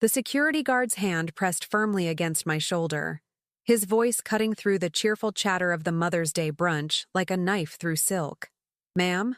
The security guard's hand pressed firmly against my shoulder, his voice cutting through the cheerful chatter of the Mother's Day brunch like a knife through silk. "Ma'am,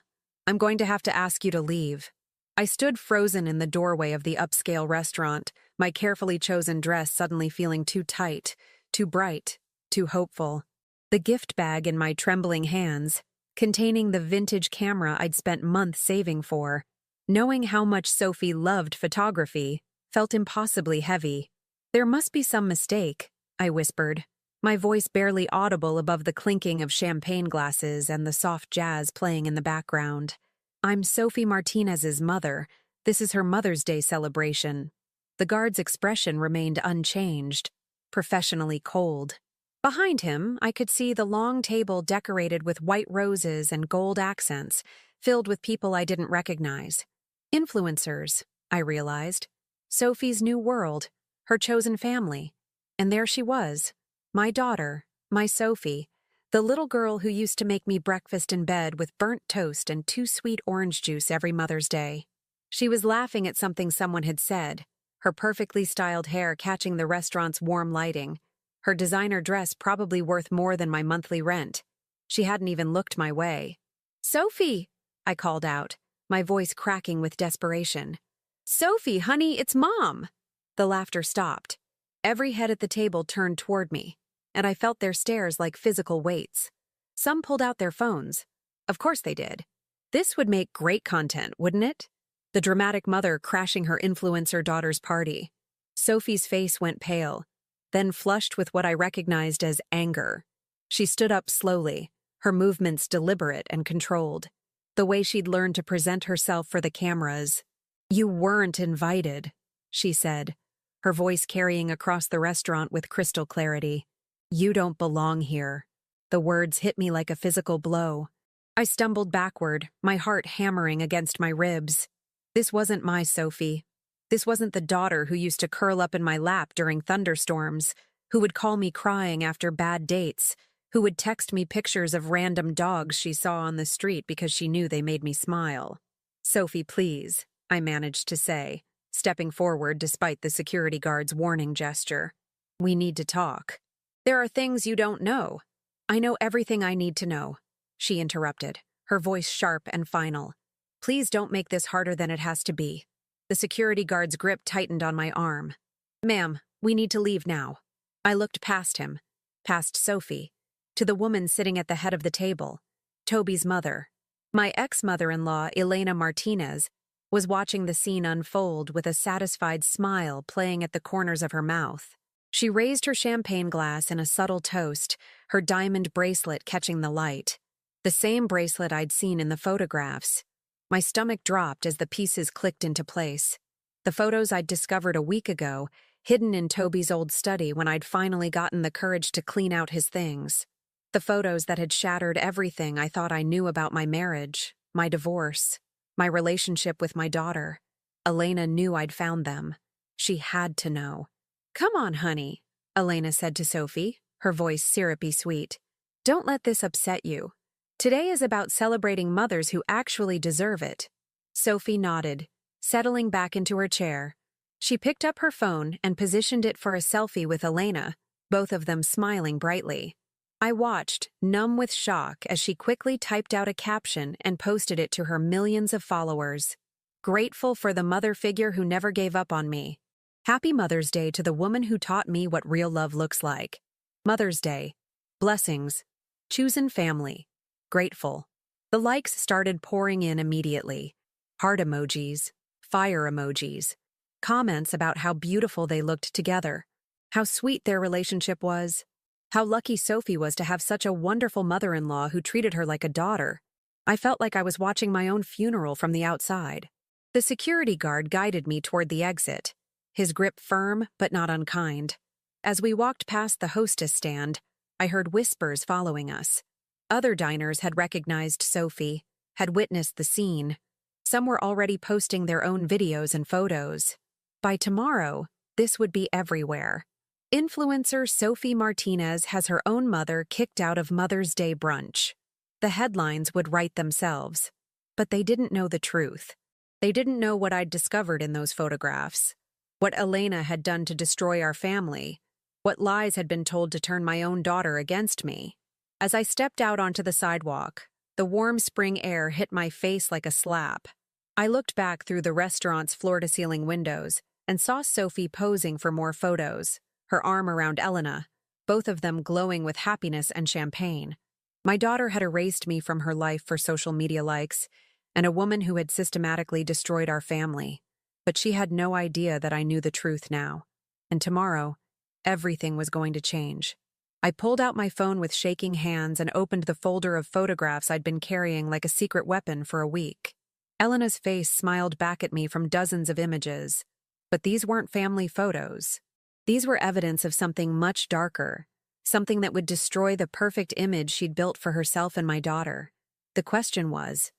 I'm going to have to ask you to leave." I stood frozen in the doorway of the upscale restaurant, my carefully chosen dress suddenly feeling too tight, too bright, too hopeful. The gift bag in my trembling hands, containing the vintage camera I'd spent months saving for, knowing how much Sophie loved photography, felt impossibly heavy. "There must be some mistake," I whispered, my voice barely audible above the clinking of champagne glasses and the soft jazz playing in the background. "I'm Sophie Martinez's mother. This is her Mother's Day celebration." The guard's expression remained unchanged, professionally cold. Behind him, I could see the long table decorated with white roses and gold accents, filled with people I didn't recognize. Influencers, I realized. Sophie's new world, her chosen family. And there she was, my daughter, my Sophie, the little girl who used to make me breakfast in bed with burnt toast and too sweet orange juice every Mother's Day. She was laughing at something someone had said, her perfectly styled hair catching the restaurant's warm lighting, her designer dress probably worth more than my monthly rent. She hadn't even looked my way. "Sophie!" I called out, my voice cracking with desperation. "Sophie, honey, it's Mom!" The laughter stopped. Every head at the table turned toward me, and I felt their stares like physical weights. Some pulled out their phones. Of course they did. This would make great content, wouldn't it? The dramatic mother crashing her influencer daughter's party. Sophie's face went pale, then flushed with what I recognized as anger. She stood up slowly, her movements deliberate and controlled. The way she'd learned to present herself for the cameras. "You weren't invited," she said, her voice carrying across the restaurant with crystal clarity. "You don't belong here." The words hit me like a physical blow. I stumbled backward, my heart hammering against my ribs. This wasn't my Sophie. This wasn't the daughter who used to curl up in my lap during thunderstorms, who would call me crying after bad dates, who would text me pictures of random dogs she saw on the street because she knew they made me smile. "Sophie, please," I managed to say, stepping forward despite the security guard's warning gesture. "We need to talk." "There are things you don't know." "I know everything I need to know," she interrupted, her voice sharp and final. "Please don't make this harder than it has to be." The security guard's grip tightened on my arm. "Ma'am, we need to leave now." I looked past him, past Sophie, to the woman sitting at the head of the table, Toby's mother. My ex-mother-in-law, Elena Martinez, was watching the scene unfold with a satisfied smile playing at the corners of her mouth. She raised her champagne glass in a subtle toast, her diamond bracelet catching the light. The same bracelet I'd seen in the photographs. My stomach dropped as the pieces clicked into place. The photos I'd discovered a week ago, hidden in Toby's old study when I'd finally gotten the courage to clean out his things. The photos that had shattered everything I thought I knew about my marriage, my divorce, my relationship with my daughter. Elena knew I'd found them. She had to know. "Come on, honey," Elena said to Sophie, her voice syrupy sweet. "Don't let this upset you. Today is about celebrating mothers who actually deserve it." Sophie nodded, settling back into her chair. She picked up her phone and positioned it for a selfie with Elena, both of them smiling brightly. I watched, numb with shock, as she quickly typed out a caption and posted it to her millions of followers. "Grateful for the mother figure who never gave up on me. Happy Mother's Day to the woman who taught me what real love looks like. Mother's Day. Blessings. Chosen family. Grateful." The likes started pouring in immediately. Heart emojis, fire emojis, comments about how beautiful they looked together, how sweet their relationship was, how lucky Sophie was to have such a wonderful mother-in-law who treated her like a daughter. I felt like I was watching my own funeral from the outside. The security guard guided me toward the exit, his grip firm but not unkind. As we walked past the hostess stand, I heard whispers following us. Other diners had recognized Sophie, had witnessed the scene. Some were already posting their own videos and photos. By tomorrow, this would be everywhere. Influencer Sophie Martinez has her own mother kicked out of Mother's Day brunch. The headlines would write themselves. But they didn't know the truth. They didn't know what I'd discovered in those photographs. What Elena had done to destroy our family, what lies had been told to turn my own daughter against me. As I stepped out onto the sidewalk, the warm spring air hit my face like a slap. I looked back through the restaurant's floor-to-ceiling windows and saw Sophie posing for more photos, her arm around Elena, both of them glowing with happiness and champagne. My daughter had erased me from her life for social media likes, and a woman who had systematically destroyed our family. But she had no idea that I knew the truth now. And tomorrow, everything was going to change. I pulled out my phone with shaking hands and opened the folder of photographs I'd been carrying like a secret weapon for a week. Elena's face smiled back at me from dozens of images. But these weren't family photos. These were evidence of something much darker, something that would destroy the perfect image she'd built for herself and my daughter. The question was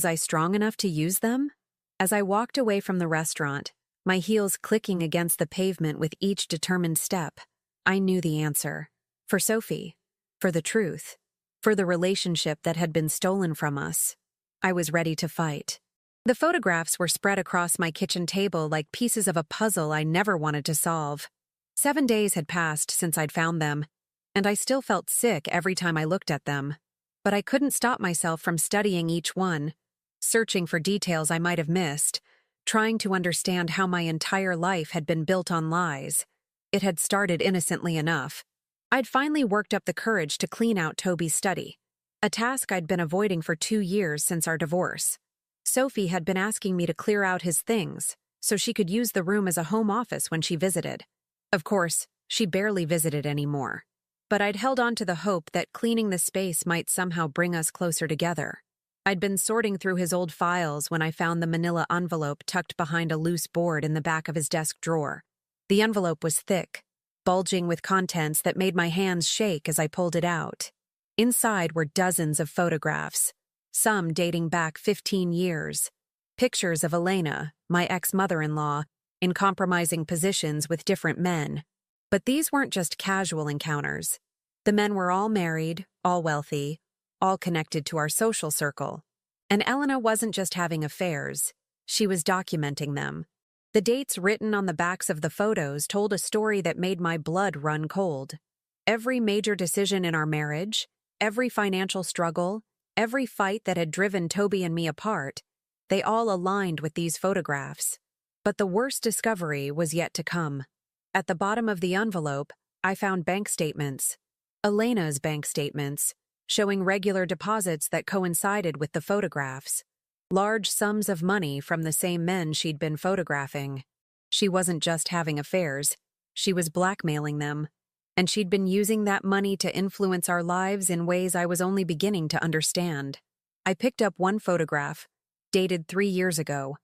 I strong enough to use them? As I walked away from the restaurant, my heels clicking against the pavement with each determined step, I knew the answer. For Sophie, for the truth, for the relationship that had been stolen from us, I was ready to fight. The photographs were spread across my kitchen table like pieces of a puzzle I never wanted to solve. 7 days had passed since I'd found them, and I still felt sick every time I looked at them. But I couldn't stop myself from studying each one, searching for details I might have missed, trying to understand how my entire life had been built on lies. It had started innocently enough. I'd finally worked up the courage to clean out Toby's study, a task I'd been avoiding for 2 years since our divorce. Sophie had been asking me to clear out his things so she could use the room as a home office when she visited. Of course, she barely visited anymore. But I'd held on to the hope that cleaning the space might somehow bring us closer together. I'd been sorting through his old files when I found the manila envelope tucked behind a loose board in the back of his desk drawer. The envelope was thick, bulging with contents that made my hands shake as I pulled it out. Inside were dozens of photographs, some dating back 15 years. Pictures of Elena, my ex-mother-in-law, in compromising positions with different men. But these weren't just casual encounters. The men were all married, all wealthy, all connected to our social circle. And Elena wasn't just having affairs, she was documenting them. The dates written on the backs of the photos told a story that made my blood run cold. Every major decision in our marriage, every financial struggle, every fight that had driven Toby and me apart, they all aligned with these photographs. But the worst discovery was yet to come. At the bottom of the envelope, I found bank statements. Elena's bank statements, showing regular deposits that coincided with the photographs. Large sums of money from the same men she'd been photographing. She wasn't just having affairs, she was blackmailing them. And she'd been using that money to influence our lives in ways I was only beginning to understand. I picked up one photograph, dated 3 years ago.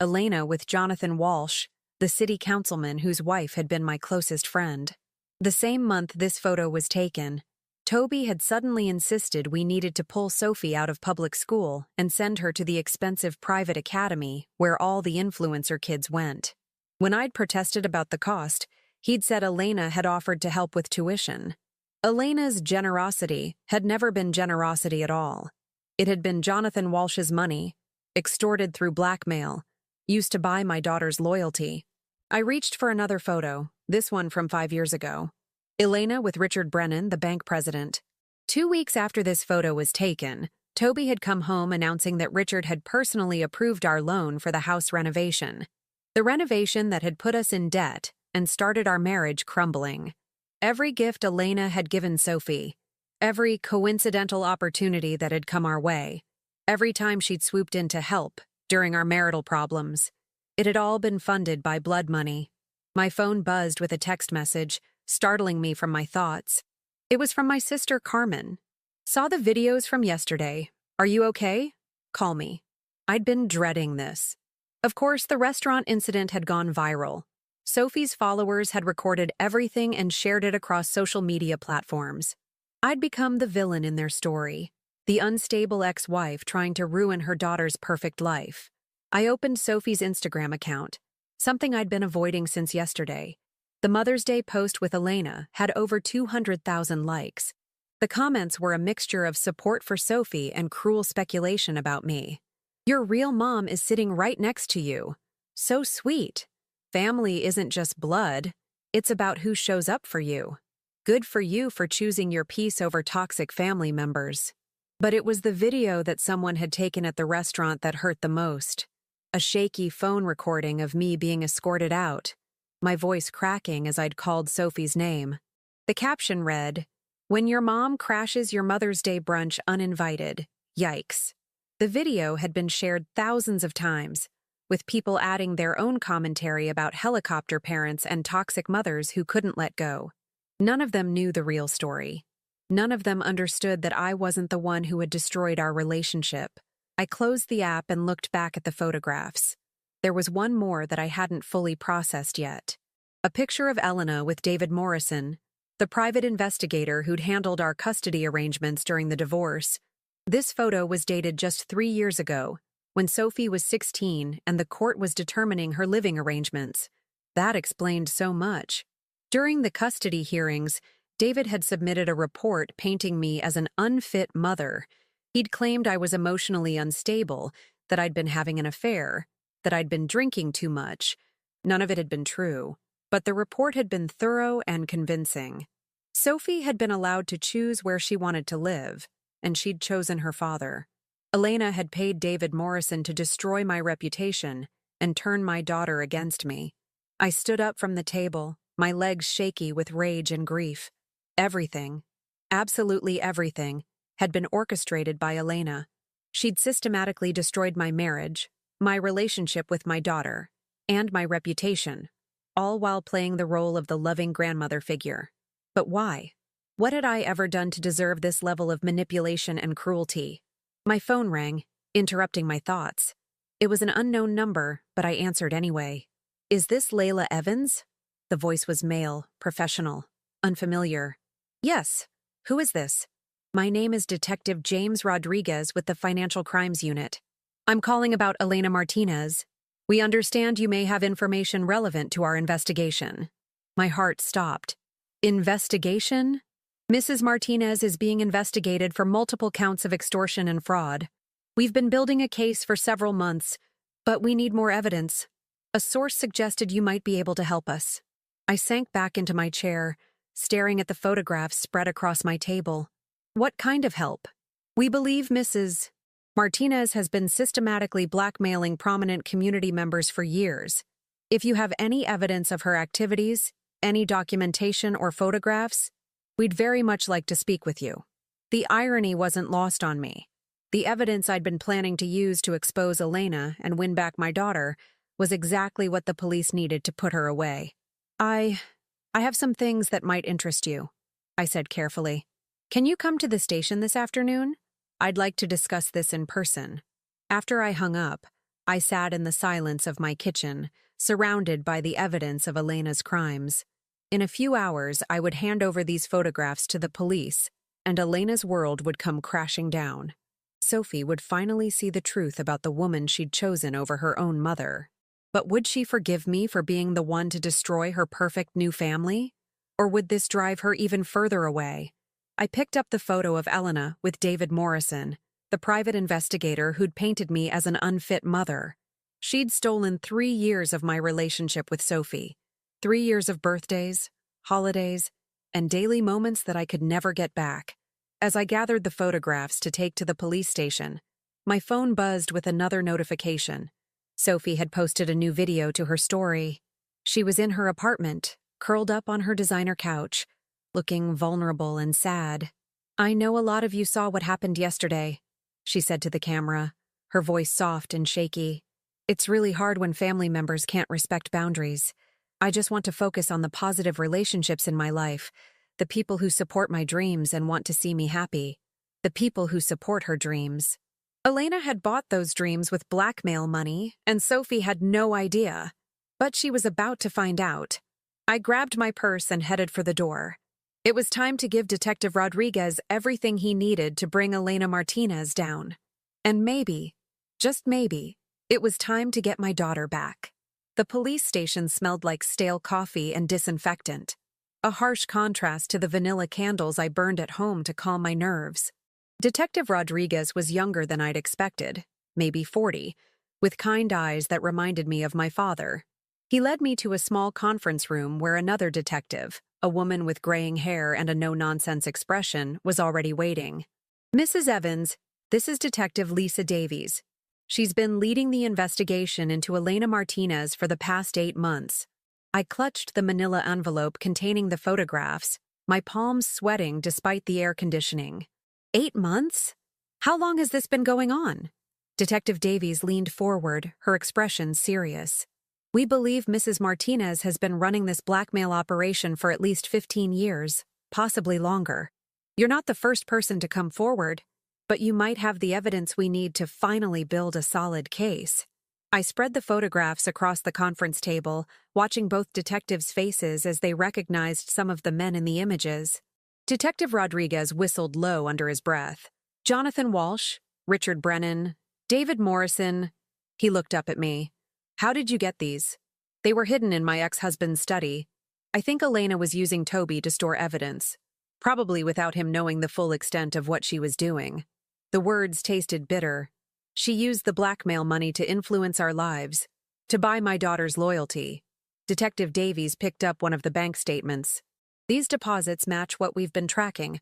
Elena with Jonathan Walsh, the city councilman whose wife had been my closest friend. The same month this photo was taken, Toby had suddenly insisted we needed to pull Sophie out of public school and send her to the expensive private academy where all the influencer kids went. When I'd protested about the cost, he'd said Elena had offered to help with tuition. Elena's generosity had never been generosity at all. It had been Jonathan Walsh's money, extorted through blackmail, used to buy my daughter's loyalty. I reached for another photo, this one from 5 years ago. Elena with Richard Brennan, the bank president. 2 weeks after this photo was taken, Toby had come home announcing that Richard had personally approved our loan for the house renovation. The renovation that had put us in debt and started our marriage crumbling. Every gift Elena had given Sophie, every coincidental opportunity that had come our way, every time she'd swooped in to help during our marital problems, it had all been funded by blood money. My phone buzzed with a text message, startling me from my thoughts. It was from my sister Carmen. Saw the videos from yesterday. Are you okay? Call me. I'd been dreading this. Of course, the restaurant incident had gone viral. Sophie's followers had recorded everything and shared it across social media platforms. I'd become the villain in their story, the unstable ex-wife trying to ruin her daughter's perfect life. I opened Sophie's Instagram account, something I'd been avoiding since yesterday. The Mother's Day post with Elena had over 200,000 likes. The comments were a mixture of support for Sophie and cruel speculation about me. Your real mom is sitting right next to you. So sweet. Family isn't just blood, it's about who shows up for you. Good for you for choosing your peace over toxic family members. But it was the video that someone had taken at the restaurant that hurt the most. A shaky phone recording of me being escorted out, my voice cracking as I'd called Sophie's name. The caption read, "When your mom crashes your Mother's Day brunch uninvited. Yikes." The video had been shared thousands of times, with people adding their own commentary about helicopter parents and toxic mothers who couldn't let go. None of them knew the real story. None of them understood that I wasn't the one who had destroyed our relationship. I closed the app and looked back at the photographs. There was one more that I hadn't fully processed yet. A picture of Elena with David Morrison, the private investigator who'd handled our custody arrangements during the divorce. This photo was dated just 3 years ago, when Sophie was 16 and the court was determining her living arrangements. That explained so much. During the custody hearings, David had submitted a report painting me as an unfit mother. He'd claimed I was emotionally unstable, that I'd been having an affair, that I'd been drinking too much. None of it had been true, but the report had been thorough and convincing. Sophie had been allowed to choose where she wanted to live, and she'd chosen her father. Elena had paid David Morrison to destroy my reputation and turn my daughter against me. I stood up from the table, my legs shaky with rage and grief. Everything, absolutely everything, had been orchestrated by Elena. She'd systematically destroyed my marriage, my relationship with my daughter, and my reputation, all while playing the role of the loving grandmother figure. But why? What had I ever done to deserve this level of manipulation and cruelty? My phone rang, interrupting my thoughts. It was an unknown number, but I answered anyway. "Is this Layla Evans?" The voice was male, professional, unfamiliar. "Yes. Who is this?" "My name is Detective James Rodriguez with the Financial Crimes Unit. I'm calling about Elena Martinez. We understand you may have information relevant to our investigation." My heart stopped. Investigation? Mrs. Martinez is being investigated for multiple counts of extortion and fraud. We've been building a case for several months, but we need more evidence. A source suggested you might be able to help us. I sank back into my chair, staring at the photographs spread across my table. What kind of help? "We believe Mrs. Martinez has been systematically blackmailing prominent community members for years. If you have any evidence of her activities, any documentation or photographs, we'd very much like to speak with you." The irony wasn't lost on me. The evidence I'd been planning to use to expose Elena and win back my daughter was exactly what the police needed to put her away. I have some things that might interest you," I said carefully. "Can you come to the station this afternoon? I'd like to discuss this in person." After I hung up, I sat in the silence of my kitchen, surrounded by the evidence of Elena's crimes. In a few hours, I would hand over these photographs to the police, and Elena's world would come crashing down. Sophie would finally see the truth about the woman she'd chosen over her own mother. But would she forgive me for being the one to destroy her perfect new family? Or would this drive her even further away? I picked up the photo of Elena with David Morrison, the private investigator who'd painted me as an unfit mother. She'd stolen 3 years of my relationship with Sophie. 3 years of birthdays, holidays, and daily moments that I could never get back. As I gathered the photographs to take to the police station, my phone buzzed with another notification. Sophie had posted a new video to her story. She was in her apartment, curled up on her designer couch, looking vulnerable and sad. "I know a lot of you saw what happened yesterday," she said to the camera, her voice soft and shaky. "It's really hard when family members can't respect boundaries. I just want to focus on the positive relationships in my life, the people who support my dreams and want to see me happy, the people who support her dreams." Elena had bought those dreams with blackmail money, and Sophie had no idea. But she was about to find out. I grabbed my purse and headed for the door. It was time to give Detective Rodriguez everything he needed to bring Elena Martinez down. And maybe, just maybe, it was time to get my daughter back. The police station smelled like stale coffee and disinfectant, a harsh contrast to the vanilla candles I burned at home to calm my nerves. Detective Rodriguez was younger than I'd expected, maybe 40, with kind eyes that reminded me of my father. He led me to a small conference room where another detective, a woman with graying hair and a no-nonsense expression, was already waiting. "Mrs. Evans, this is Detective Lisa Davies. She's been leading the investigation into Elena Martinez for the past 8 months." I clutched the manila envelope containing the photographs, my palms sweating despite the air conditioning. 8 months? How long has this been going on? Detective Davies leaned forward, her expression serious. "We believe Mrs. Martinez has been running this blackmail operation for at least 15 years, possibly longer. You're not the first person to come forward, but you might have the evidence we need to finally build a solid case." I spread the photographs across the conference table, watching both detectives' faces as they recognized some of the men in the images. Detective Rodriguez whistled low under his breath. "Jonathan Walsh, Richard Brennan, David Morrison." He looked up at me. "How did you get these?" "They were hidden in my ex-husband's study. I think Elena was using Toby to store evidence, probably without him knowing the full extent of what she was doing." The words tasted bitter. "She used the blackmail money to influence our lives, to buy my daughter's loyalty." Detective Davies picked up one of the bank statements. "These deposits match what we've been tracking.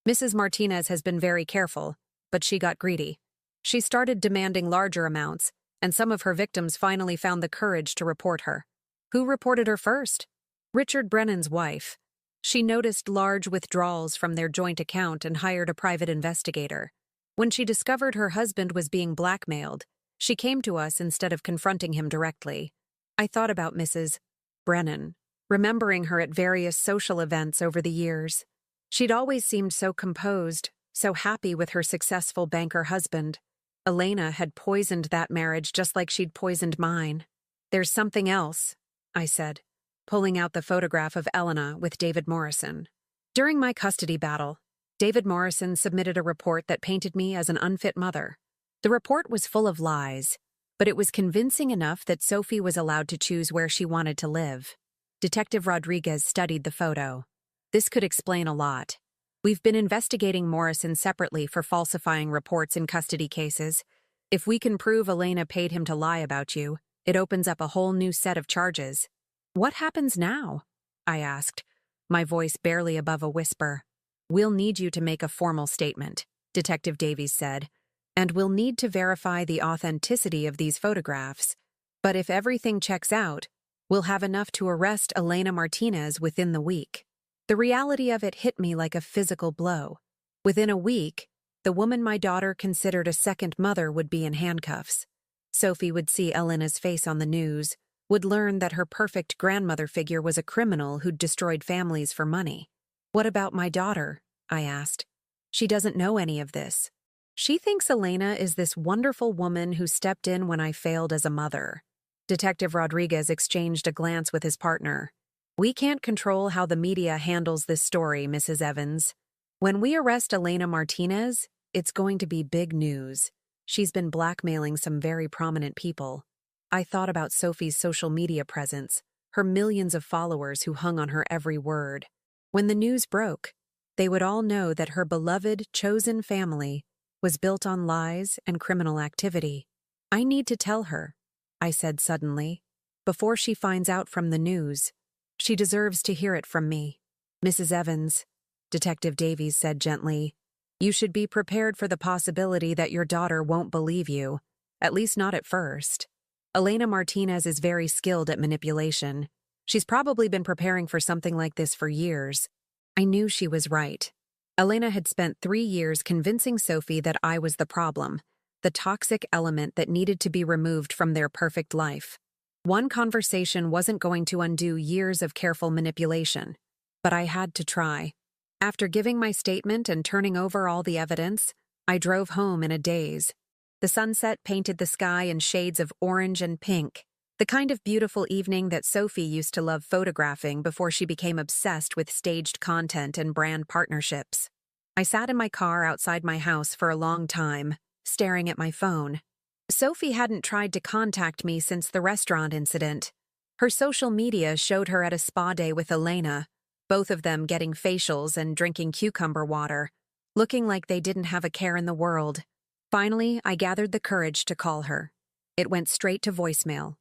Mrs. Martinez has been very careful, but she got greedy. She started demanding larger amounts, and some of her victims finally found the courage to report her." "Who reported her first?" "Richard Brennan's wife. She noticed large withdrawals from their joint account and hired a private investigator. When she discovered her husband was being blackmailed, she came to us instead of confronting him directly." I thought about Mrs. Brennan, remembering her at various social events over the years. She'd always seemed so composed, so happy with her successful banker husband. Elena had poisoned that marriage just like she'd poisoned mine. "There's something else," I said, pulling out the photograph of Elena with David Morrison. "During my custody battle, David Morrison submitted a report that painted me as an unfit mother. The report was full of lies, but it was convincing enough that Sophie was allowed to choose where she wanted to live." Detective Rodriguez studied the photo. "This could explain a lot. We've been investigating Morrison separately for falsifying reports in custody cases. If we can prove Elena paid him to lie about you, it opens up a whole new set of charges." "What happens now?" I asked, my voice barely above a whisper. "We'll need you to make a formal statement," Detective Davies said, "and we'll need to verify the authenticity of these photographs. But if everything checks out, we'll have enough to arrest Elena Martinez within the week." The reality of it hit me like a physical blow. Within a week, the woman my daughter considered a second mother would be in handcuffs. Sophie would see Elena's face on the news, would learn that her perfect grandmother figure was a criminal who'd destroyed families for money. "What about my daughter?" I asked. "She doesn't know any of this. She thinks Elena is this wonderful woman who stepped in when I failed as a mother." Detective Rodriguez exchanged a glance with his partner. "We can't control how the media handles this story, Mrs. Evans. When we arrest Elena Martinez, it's going to be big news. She's been blackmailing some very prominent people." I thought about Sophie's social media presence, her millions of followers who hung on her every word. When the news broke, they would all know that her beloved, chosen family was built on lies and criminal activity. "I need to tell her," I said suddenly, "before she finds out from the news. She deserves to hear it from me." "Mrs. Evans," Detective Davies said gently, "you should be prepared for the possibility that your daughter won't believe you, at least not at first. Elena Martinez is very skilled at manipulation. She's probably been preparing for something like this for years." I knew she was right. Elena had spent 3 years convincing Sophie that I was the problem, the toxic element that needed to be removed from their perfect life. One conversation wasn't going to undo years of careful manipulation, but I had to try. After giving my statement and turning over all the evidence, I drove home in a daze. The sunset painted the sky in shades of orange and pink, the kind of beautiful evening that Sophie used to love photographing before she became obsessed with staged content and brand partnerships. I sat in my car outside my house for a long time, staring at my phone. Sophie hadn't tried to contact me since the restaurant incident. Her social media showed her at a spa day with Elena, both of them getting facials and drinking cucumber water, looking like they didn't have a care in the world. Finally, I gathered the courage to call her. It went straight to voicemail.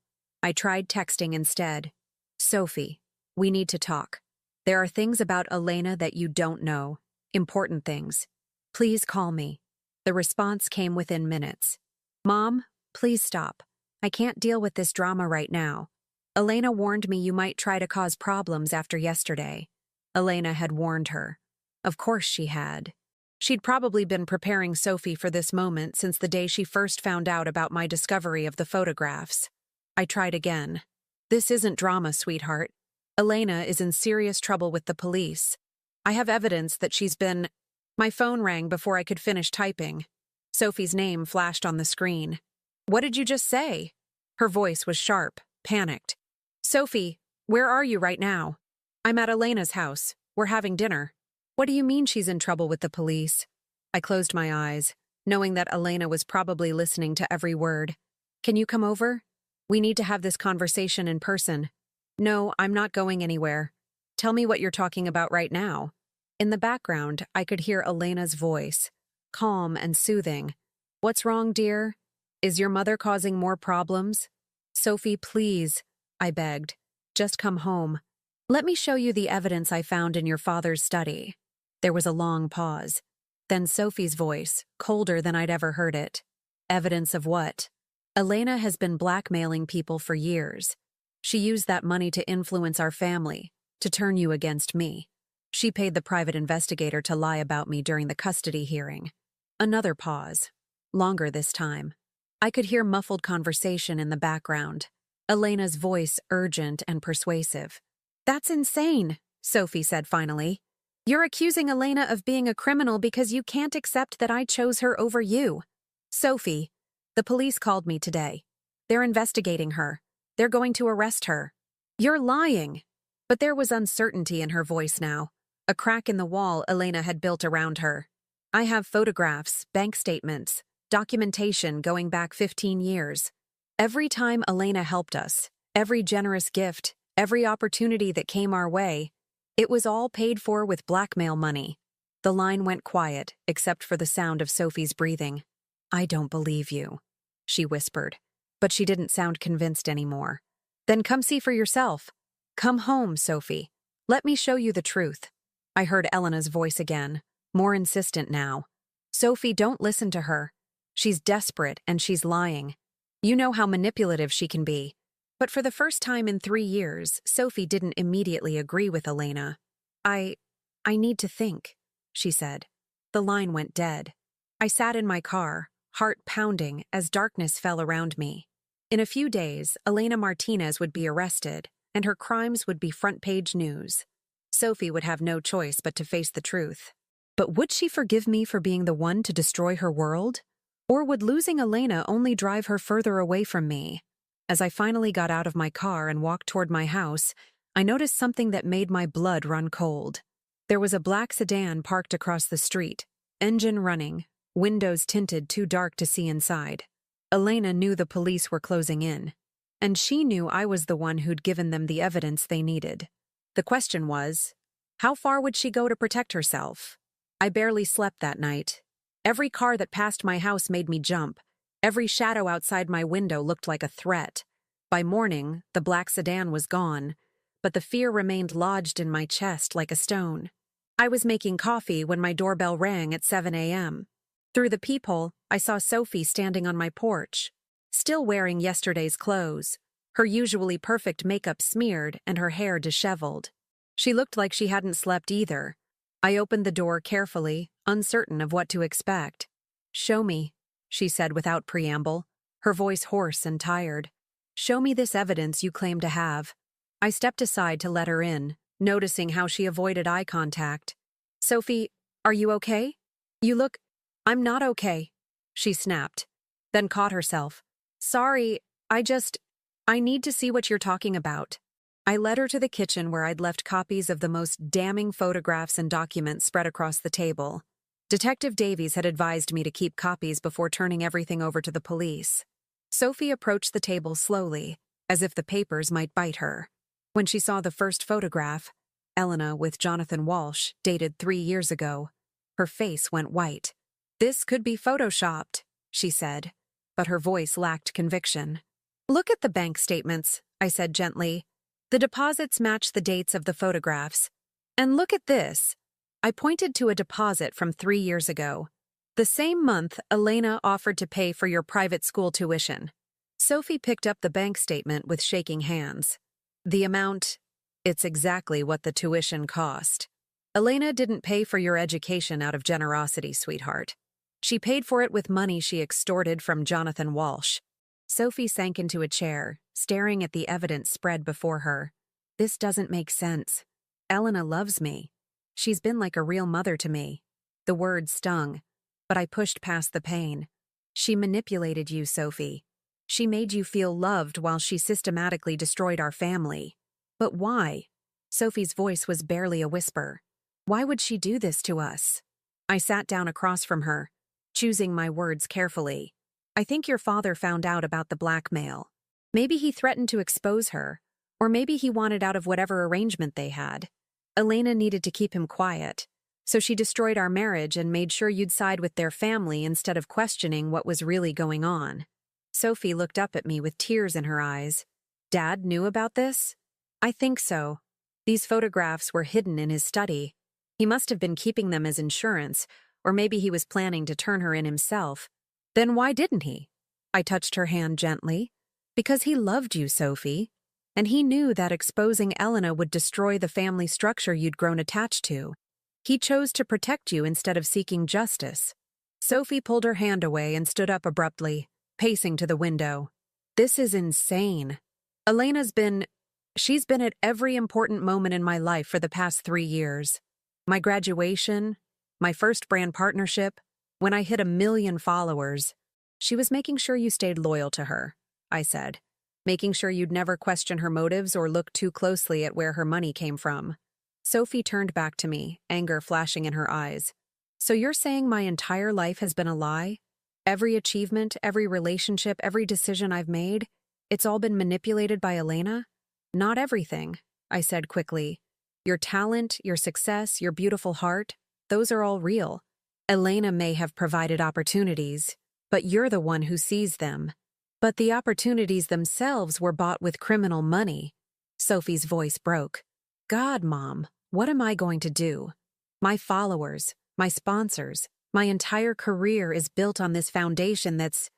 I tried texting instead. Sophie, we need to talk. There are things about Elena that you don't know. Important things. Please call me. The response came within minutes. Mom, please stop. I can't deal with this drama right now. Elena warned me you might try to cause problems after yesterday. Elena had warned her. Of course she had. She'd probably been preparing Sophie for this moment since the day she first found out about my discovery of the photographs. I tried again. This isn't drama, sweetheart. Elena is in serious trouble with the police. I have evidence that she's been... My phone rang before I could finish typing. Sophie's name flashed on the screen. What did you just say? Her voice was sharp, panicked. Sophie, where are you right now? I'm at Elena's house. We're having dinner. What do you mean she's in trouble with the police? I closed my eyes, knowing that Elena was probably listening to every word. Can you come over? We need to have this conversation in person. No, I'm not going anywhere. Tell me what you're talking about right now. In the background, I could hear Elena's voice, calm and soothing. What's wrong, dear? Is your mother causing more problems? Sophie, please, I begged. Just come home. Let me show you the evidence I found in your father's study. There was a long pause. Then Sophie's voice, colder than I'd ever heard it. Evidence of what? Elena has been blackmailing people for years. She used that money to influence our family, to turn you against me. She paid the private investigator to lie about me during the custody hearing. Another pause. Longer this time. I could hear muffled conversation in the background. Elena's voice urgent and persuasive. That's insane, Sophie said finally. You're accusing Elena of being a criminal because you can't accept that I chose her over you. Sophie, the police called me today. They're investigating her. They're going to arrest her. You're lying. But there was uncertainty in her voice now. A crack in the wall Elena had built around her. I have photographs, bank statements, documentation going back 15 years. Every time Elena helped us, every generous gift, every opportunity that came our way, it was all paid for with blackmail money. The line went quiet, except for the sound of Sophie's breathing. I don't believe you, she whispered, but she didn't sound convinced anymore. Then come see for yourself. Come home, Sophie. Let me show you the truth. I heard Elena's voice again, more insistent now. Sophie, don't listen to her. She's desperate and she's lying. You know how manipulative she can be. But for the first time in 3 years, Sophie didn't immediately agree with Elena. I need to think, she said. The line went dead. I sat in my car, heart pounding as darkness fell around me. In a few days, Elena Martinez would be arrested, and her crimes would be front-page news. Sophie would have no choice but to face the truth. But would she forgive me for being the one to destroy her world? Or would losing Elena only drive her further away from me? As I finally got out of my car and walked toward my house, I noticed something that made my blood run cold. There was a black sedan parked across the street, engine running, windows tinted too dark to see inside. Elena knew the police were closing in, and she knew I was the one who'd given them the evidence they needed. The question was, how far would she go to protect herself? I barely slept that night. Every car that passed my house made me jump. Every shadow outside my window looked like a threat. By morning, the black sedan was gone, but the fear remained lodged in my chest like a stone. I was making coffee when my doorbell rang at 7 a.m. Through the peephole, I saw Sophie standing on my porch, still wearing yesterday's clothes, her usually perfect makeup smeared and her hair disheveled. She looked like she hadn't slept either. I opened the door carefully, uncertain of what to expect. Show me, she said without preamble, her voice hoarse and tired. Show me this evidence you claim to have. I stepped aside to let her in, noticing how she avoided eye contact. Sophie, are you okay? You look... I'm not okay, she snapped, then caught herself. Sorry, I need to see what you're talking about. I led her to the kitchen where I'd left copies of the most damning photographs and documents spread across the table. Detective Davies had advised me to keep copies before turning everything over to the police. Sophie approached the table slowly, as if the papers might bite her. When she saw the first photograph, Elena with Jonathan Walsh, dated 3 years ago, her face went white. This could be photoshopped, she said, but her voice lacked conviction. Look at the bank statements, I said gently. The deposits match the dates of the photographs. And look at this. I pointed to a deposit from 3 years ago. The same month, Elena offered to pay for your private school tuition. Sophie picked up the bank statement with shaking hands. The amount, it's exactly what the tuition cost. Elena didn't pay for your education out of generosity, sweetheart. She paid for it with money she extorted from Jonathan Walsh. Sophie sank into a chair, staring at the evidence spread before her. This doesn't make sense. Elena loves me. She's been like a real mother to me. The words stung, but I pushed past the pain. She manipulated you, Sophie. She made you feel loved while she systematically destroyed our family. But why? Sophie's voice was barely a whisper. Why would she do this to us? I sat down across from her, choosing my words carefully. I think your father found out about the blackmail. Maybe he threatened to expose her, or maybe he wanted out of whatever arrangement they had. Elena needed to keep him quiet, so she destroyed our marriage and made sure you'd side with their family instead of questioning what was really going on. Sophie looked up at me with tears in her eyes. Dad knew about this? I think so. These photographs were hidden in his study. He must have been keeping them as insurance, or maybe he was planning to turn her in himself. Then why didn't he? I touched her hand gently. Because he loved you, Sophie. And he knew that exposing Elena would destroy the family structure you'd grown attached to. He chose to protect you instead of seeking justice. Sophie pulled her hand away and stood up abruptly, pacing to the window. This is insane. She's been at every important moment in my life for the past 3 years. My graduation, my first brand partnership, when I hit 1 million followers. She was making sure you stayed loyal to her, I said. Making sure you'd never question her motives or look too closely at where her money came from. Sophie turned back to me, anger flashing in her eyes. So you're saying my entire life has been a lie? Every achievement, every relationship, every decision I've made, it's all been manipulated by Elena? Not everything, I said quickly. Your talent, your success, your beautiful heart, those are all real. Elena may have provided opportunities, but you're the one who sees them. But the opportunities themselves were bought with criminal money. Sophie's voice broke. God, Mom, what am I going to do? My followers, my sponsors, my entire career is built on this foundation that's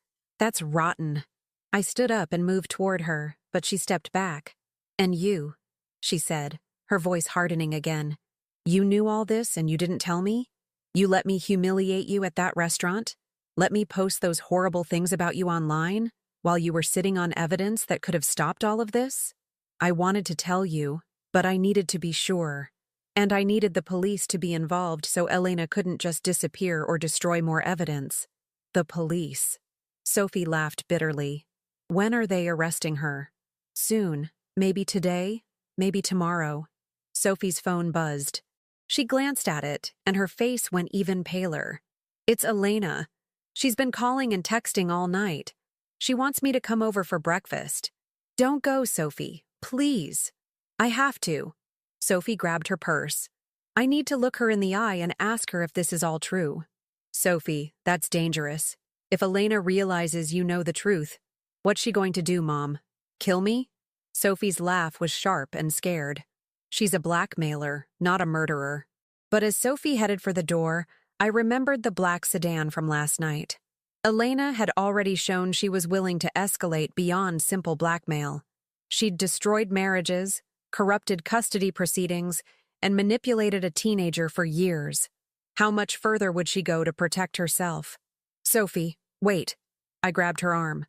rotten. I stood up and moved toward her, but she stepped back. And you, she said, her voice hardening again. You knew all this and you didn't tell me? You let me humiliate you at that restaurant? Let me post those horrible things about you online while you were sitting on evidence that could have stopped all of this? I wanted to tell you, but I needed to be sure. And I needed the police to be involved so Elena couldn't just disappear or destroy more evidence. The police. Sophie laughed bitterly. When are they arresting her? Soon. Maybe today, maybe tomorrow. Sophie's phone buzzed. She glanced at it, and her face went even paler. It's Elena. She's been calling and texting all night. She wants me to come over for breakfast. Don't go, Sophie. Please. I have to. Sophie grabbed her purse. I need to look her in the eye and ask her if this is all true. Sophie, that's dangerous. If Elena realizes you know the truth, what's she going to do, Mom? Kill me? Sophie's laugh was sharp and scared. She's a blackmailer, not a murderer. But as Sophie headed for the door, I remembered the black sedan from last night. Elena had already shown she was willing to escalate beyond simple blackmail. She'd destroyed marriages, corrupted custody proceedings, and manipulated a teenager for years. How much further would she go to protect herself? Sophie, wait. I grabbed her arm.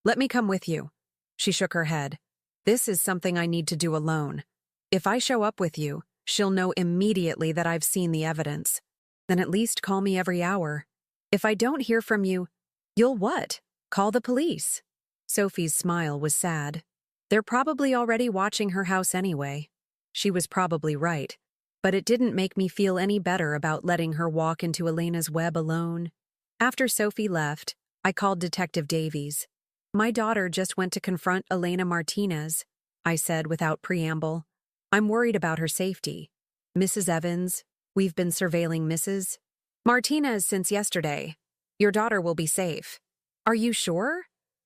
Let me come with you. She shook her head. This is something I need to do alone. If I show up with you, she'll know immediately that I've seen the evidence. Then at least call me every hour. If I don't hear from you, you'll what? Call the police. Sophie's smile was sad. They're probably already watching her house anyway. She was probably right, but it didn't make me feel any better about letting her walk into Elena's web alone. After Sophie left, I called Detective Davies. My daughter just went to confront Elena Martinez, I said without preamble. I'm worried about her safety. Mrs. Evans, we've been surveilling Mrs. Martinez since yesterday. Your daughter will be safe. Are you sure?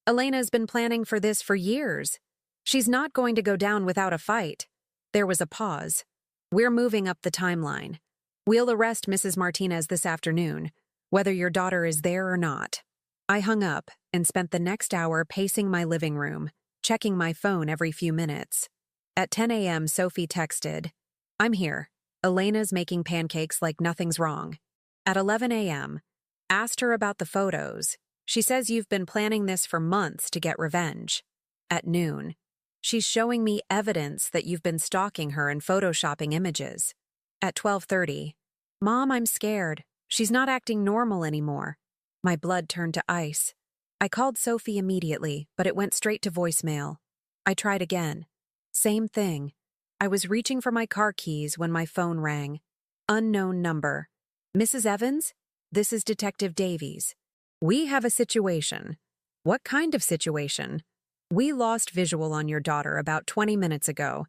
Elena's been planning for this for years. She's not going to go down without a fight. There was a pause. We're moving up the timeline. We'll arrest Mrs. Martinez this afternoon, whether your daughter is there or not. I hung up and spent the next hour pacing my living room, checking my phone every few minutes. At 10 a.m., Sophie texted, "I'm here. Elena's making pancakes like nothing's wrong." At 11 a.m., asked her about the photos. She says you've been planning this for months to get revenge. At noon, she's showing me evidence that you've been stalking her and photoshopping images. At 12:30, "Mom, I'm scared. She's not acting normal anymore." My blood turned to ice. I called Sophie immediately, but it went straight to voicemail. I tried again. Same thing. I was reaching for my car keys when my phone rang. Unknown number. "Mrs. Evans? This is Detective Davies. We have a situation." "What kind of situation?" "We lost visual on your daughter about 20 minutes ago.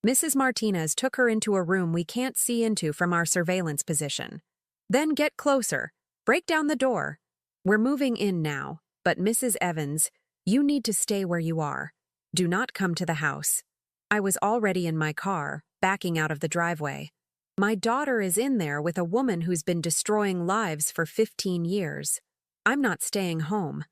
Mrs. Martinez took her into a room we can't see into from our surveillance position. Then get closer. Break down the door. We're moving in now, but Mrs. Evans, you need to stay where you are. Do not come to the house." I was already in my car, backing out of the driveway. My daughter is in there with a woman who's been destroying lives for 15 years. I'm not staying home.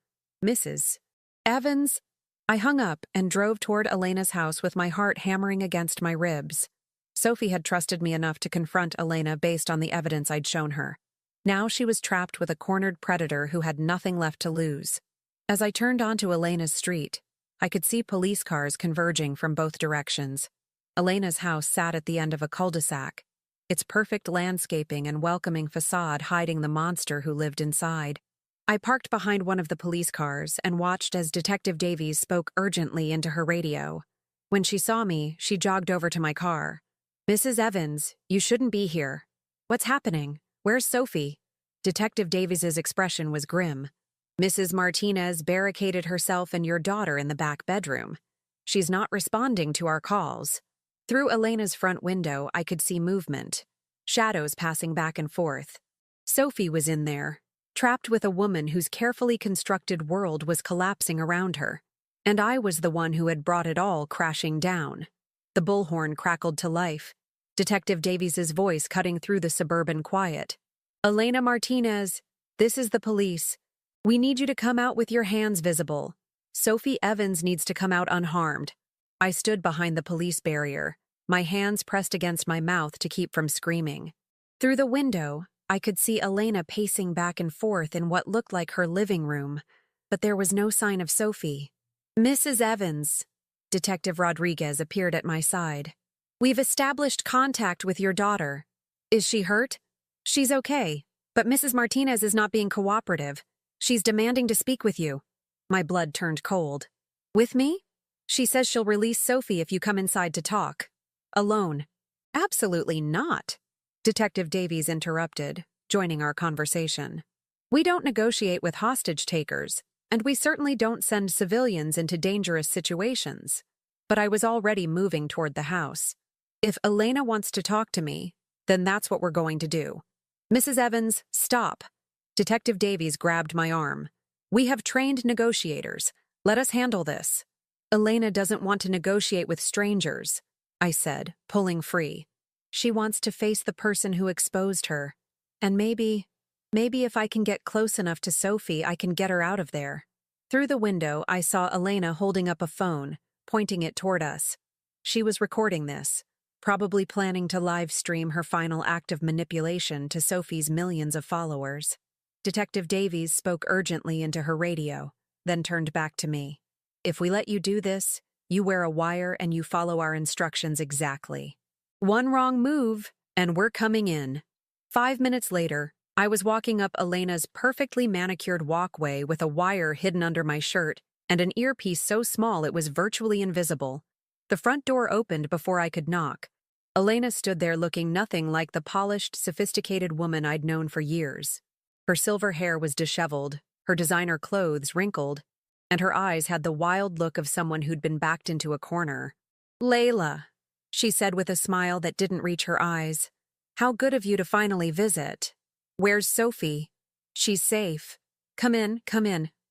"Mrs. Evans?" I hung up and drove toward Elena's house with my heart hammering against my ribs. Sophie had trusted me enough to confront Elena based on the evidence I'd shown her. Now she was trapped with a cornered predator who had nothing left to lose. As I turned onto Elena's street, I could see police cars converging from both directions. Elena's house sat at the end of a cul-de-sac, its perfect landscaping and welcoming facade hiding the monster who lived inside. I parked behind one of the police cars and watched as Detective Davies spoke urgently into her radio. When she saw me, she jogged over to my car. "Mrs. Evans, you shouldn't be here." "What's happening? Where's Sophie?" Detective Davies's expression was grim. "Mrs. Martinez barricaded herself and your daughter in the back bedroom. She's not responding to our calls." Through Elena's front window, I could see movement, shadows passing back and forth. Sophie was in there, trapped with a woman whose carefully constructed world was collapsing around her. And I was the one who had brought it all crashing down. The bullhorn crackled to life, Detective Davies's voice cutting through the suburban quiet. "Elena Martinez, this is the police. We need you to come out with your hands visible. Sophie Evans needs to come out unharmed." I stood behind the police barrier, my hands pressed against my mouth to keep from screaming. Through the window, I could see Elena pacing back and forth in what looked like her living room, but there was no sign of Sophie. "Mrs. Evans," Detective Rodriguez appeared at my side. "We've established contact with your daughter. Is she hurt?" "She's okay, but Mrs. Martinez is not being cooperative. She's demanding to speak with you." My blood turned cold. "With me?" "She says she'll release Sophie if you come inside to talk." "Alone." "Absolutely not," Detective Davies interrupted, joining our conversation. "We don't negotiate with hostage takers, and we certainly don't send civilians into dangerous situations." But I was already moving toward the house. "If Elena wants to talk to me, then that's what we're going to do." "Mrs. Evans, stop." Detective Davies grabbed my arm. "We have trained negotiators. Let us handle this." "Elena doesn't want to negotiate with strangers," I said, pulling free. "She wants to face the person who exposed her. And maybe if I can get close enough to Sophie, I can get her out of there." Through the window, I saw Elena holding up a phone, pointing it toward us. She was recording this, probably planning to live stream her final act of manipulation to Sophie's millions of followers. Detective Davies spoke urgently into her radio, then turned back to me. "If we let you do this, you wear a wire and you follow our instructions exactly. One wrong move, and we're coming in." 5 minutes later, I was walking up Elena's perfectly manicured walkway with a wire hidden under my shirt and an earpiece so small it was virtually invisible. The front door opened before I could knock. Elena stood there looking nothing like the polished, sophisticated woman I'd known for years. Her silver hair was disheveled, her designer clothes wrinkled, and her eyes had the wild look of someone who'd been backed into a corner. "Layla," she said with a smile that didn't reach her eyes. "How good of you to finally visit. Where's Sophie?" "She's safe. Come in,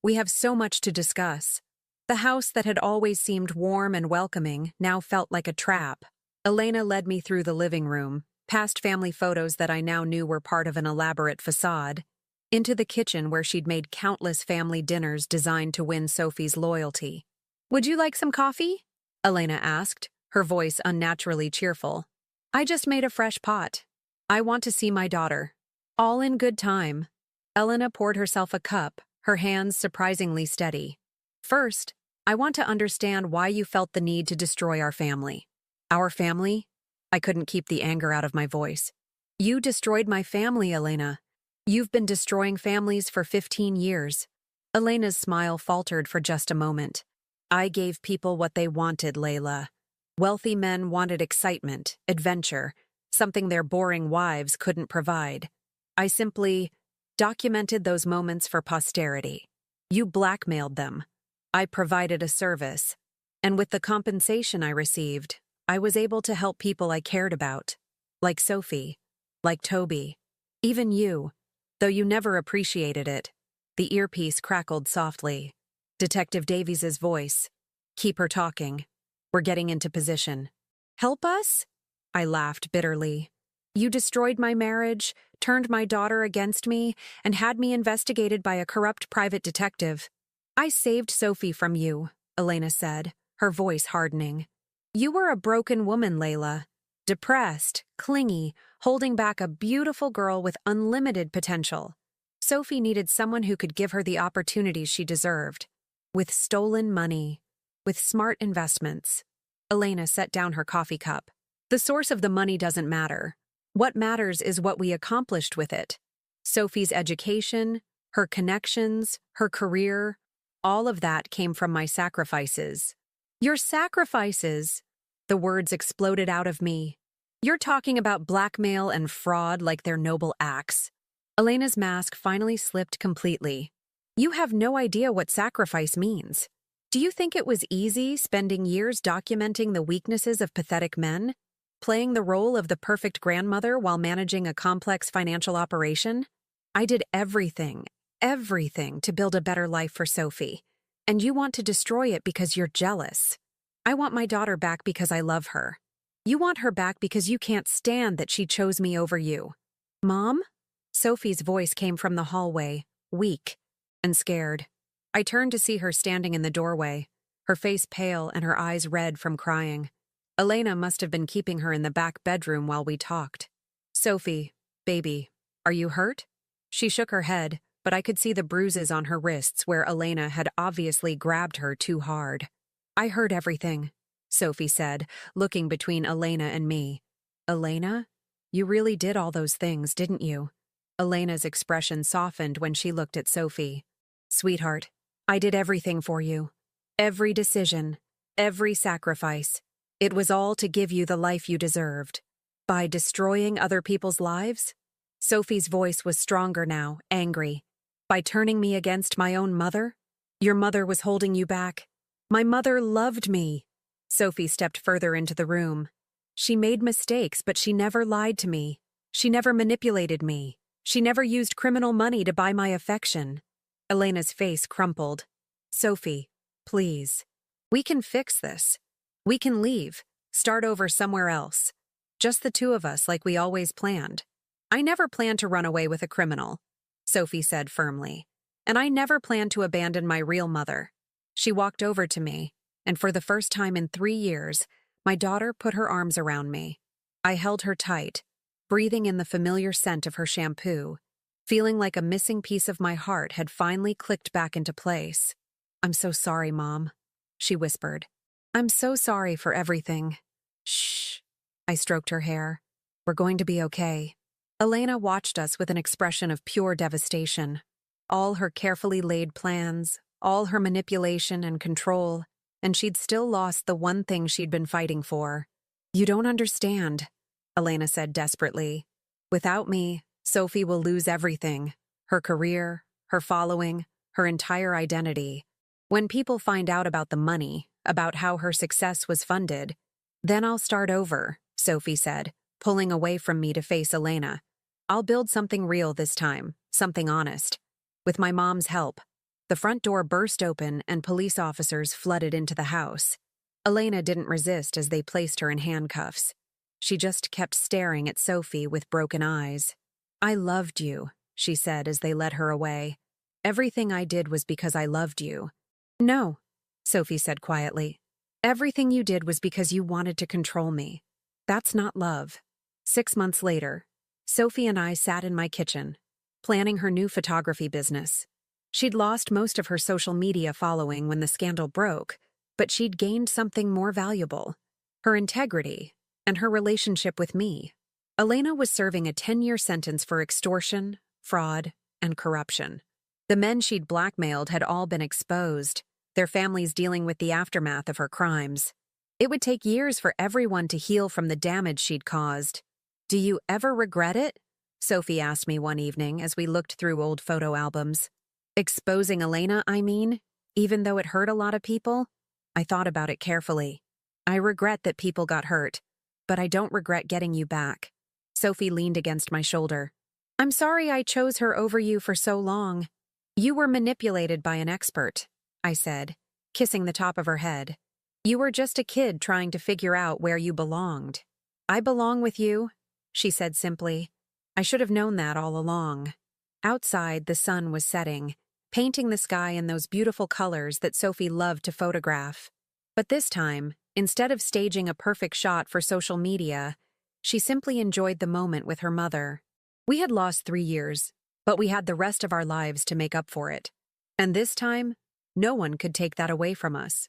We have so much to discuss. The house that had always seemed warm and welcoming now felt like a trap. Elena led me through the living room, past family photos that I now knew were part of an elaborate facade, into the kitchen where she'd made countless family dinners designed to win Sophie's loyalty. "Would you like some coffee?" Elena asked, her voice unnaturally cheerful. "I just made a fresh pot. I want to see my daughter." "All in good time." Elena poured herself a cup, her hands surprisingly steady. "First, I want to understand why you felt the need to destroy our family." "Our family?" I couldn't keep the anger out of my voice. "You destroyed my family, Elena. You've been destroying families for 15 years. Elena's smile faltered for just a moment. "I gave people what they wanted, Layla. Wealthy men wanted excitement, adventure, something their boring wives couldn't provide. I simply documented those moments for posterity. You blackmailed them. I provided a service. And with the compensation I received, I was able to help people I cared about. Like Sophie, like Toby, even you, though you never appreciated it." The earpiece crackled softly. Detective Davies's voice. "Keep her talking. We're getting into position." "Help us?" I laughed bitterly. "You destroyed my marriage, turned my daughter against me, and had me investigated by a corrupt private detective." "I saved Sophie from you," Elena said, her voice hardening. "You were a broken woman, Layla. Depressed, clingy, holding back a beautiful girl with unlimited potential. Sophie needed someone who could give her the opportunities she deserved. With stolen money. With smart investments." Elena set down her coffee cup. "The source of the money doesn't matter. What matters is what we accomplished with it. Sophie's education, her connections, her career, all of that came from my sacrifices." "Your sacrifices?" The words exploded out of me. "You're talking about blackmail and fraud like they're noble acts." Elena's mask finally slipped completely. "You have no idea what sacrifice means. Do you think it was easy spending years documenting the weaknesses of pathetic men? Playing the role of the perfect grandmother while managing a complex financial operation? I did everything to build a better life for Sophie. And you want to destroy it because you're jealous. I want my daughter back because I love her. You want her back because you can't stand that she chose me over you." "Mom?" Sophie's voice came from the hallway, weak and scared. I turned to see her standing in the doorway, her face pale and her eyes red from crying. Elena must have been keeping her in the back bedroom while we talked. "Sophie, baby, are you hurt?" She shook her head, but I could see the bruises on her wrists where Elena had obviously grabbed her too hard. "I heard everything," Sophie said, looking between Elena and me. "Elena? You really did all those things, didn't you?" Elena's expression softened when she looked at Sophie. "Sweetheart, I did everything for you. Every decision, every sacrifice. It was all to give you the life you deserved. By destroying other people's lives?" Sophie's voice was stronger now, angry. "By turning me against my own mother? Your mother was holding you back. My mother loved me." Sophie stepped further into the room. "She made mistakes, but she never lied to me. She never manipulated me. She never used criminal money to buy my affection." Elena's face crumpled. "Sophie, please. We can fix this. We can leave, start over somewhere else. Just the two of us like we always planned." "I never planned to run away with a criminal," Sophie said firmly. "And I never planned to abandon my real mother." She walked over to me, and for the first time in 3 years, my daughter put her arms around me. I held her tight, breathing in the familiar scent of her shampoo, feeling like a missing piece of my heart had finally clicked back into place. "I'm so sorry, Mom," she whispered. "I'm so sorry for everything." "Shh." I stroked her hair. "We're going to be okay." Elena watched us with an expression of pure devastation. All her carefully laid plans, all her manipulation and control, and she'd still lost the one thing she'd been fighting for. "You don't understand," Elena said desperately. "Without me, Sophie will lose everything. Her career, her following, her entire identity. When people find out about the money, about how her success was funded, then I'll start over," Sophie said, pulling away from me to face Elena. "I'll build something real this time, something honest. With my mom's help. The front door burst open and police officers flooded into the house. Elena didn't resist as they placed her in handcuffs. She just kept staring at Sophie with broken eyes. "I loved you," she said as they led her away. "Everything I did was because I loved you." "No," Sophie said quietly. "Everything you did was because you wanted to control me. That's not love." 6 months later, Sophie and I sat in my kitchen, planning her new photography business. She'd lost most of her social media following when the scandal broke, but she'd gained something more valuable: her integrity and her relationship with me. Elena was serving a 10-year sentence for extortion, fraud, and corruption. The men she'd blackmailed had all been exposed, their families dealing with the aftermath of her crimes. It would take years for everyone to heal from the damage she'd caused. "Do you ever regret it?" Sophie asked me one evening as we looked through old photo albums. "Exposing Elena, I mean, even though it hurt a lot of people?" I thought about it carefully. "I regret that people got hurt, but I don't regret getting you back." Sophie leaned against my shoulder. "I'm sorry I chose her over you for so long." "You were manipulated by an expert," I said, kissing the top of her head. "You were just a kid trying to figure out where you belonged." "I belong with you," she said simply. "I should have known that all along." Outside, the sun was setting, painting the sky in those beautiful colors that Sophie loved to photograph. But this time, instead of staging a perfect shot for social media, she simply enjoyed the moment with her mother. We had lost 3 years, but we had the rest of our lives to make up for it. And this time, no one could take that away from us.